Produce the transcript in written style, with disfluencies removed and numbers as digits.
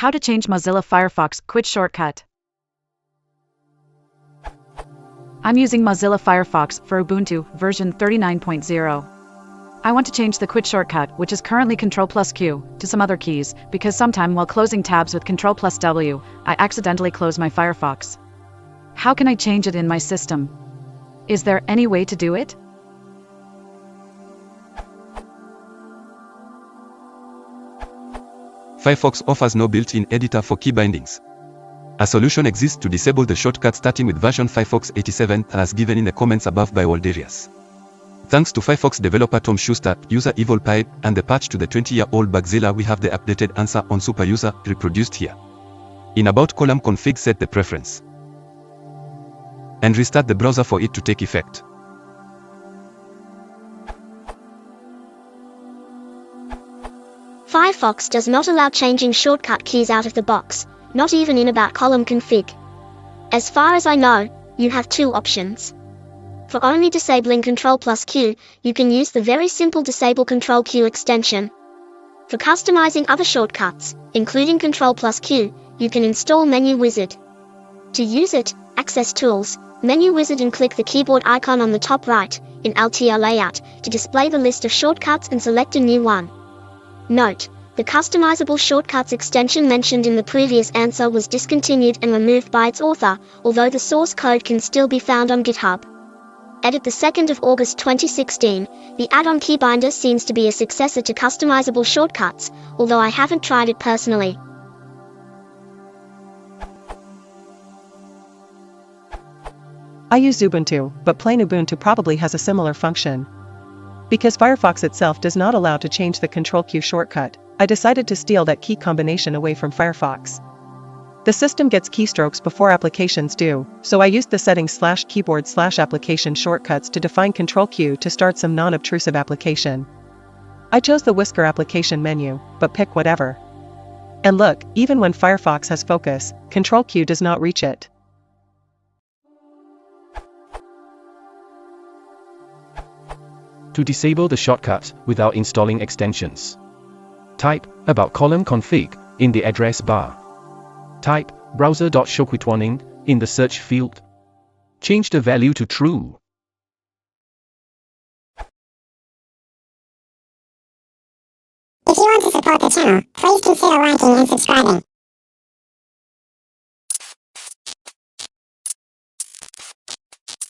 How to change Mozilla Firefox quit shortcut. I'm using Mozilla Firefox for Ubuntu version 39.0. I want to change the quit shortcut, which is currently Ctrl+Q, to some other keys, because sometime while closing tabs with Ctrl+W, I accidentally close my Firefox. How can I change it in my system? Is there any way to do it? Firefox offers no built-in editor for key bindings. A solution exists to disable the shortcut starting with version Firefox 87 as given in the comments above by Walderius. Thanks to Firefox developer Tom Schuster, user EvilPipe, and the patch to the 20-year-old Bugzilla, we have the updated answer on superuser reproduced here. In about column config, set the preference and restart the browser for it to take effect. Firefox does not allow changing shortcut keys out of the box, not even in about column config. As far as I know, you have two options. For only disabling Ctrl+Q, you can use the very simple Disable Ctrl+Q extension. For customizing other shortcuts, including Ctrl+Q, you can install Menu Wizard. To use it, access Tools, Menu Wizard and click the keyboard icon on the top right, in LTR layout, to display the list of shortcuts and select a new one. Note: the customizable shortcuts extension mentioned in the previous answer was discontinued and removed by its author, although the source code can still be found on GitHub. Edit the 2nd of August 2016, the add-on Keybinder seems to be a successor to customizable shortcuts, although I haven't tried it personally. I use Ubuntu, but plain Ubuntu probably has a similar function. Because Firefox itself does not allow to change the Ctrl+Q shortcut, I decided to steal that key combination away from Firefox. The system gets keystrokes before applications do, so I used the settings /keyboard/application shortcuts to define Ctrl+Q to start some non-obtrusive application. I chose the Whisker application menu, but pick whatever. And look, even when Firefox has focus, Ctrl+Q does not reach it. To disable the shortcut without installing extensions, type about column config in the address bar. Type browser.shortcutwarning in the search field. Change the value to true. If you want to support the channel, please consider liking and subscribing.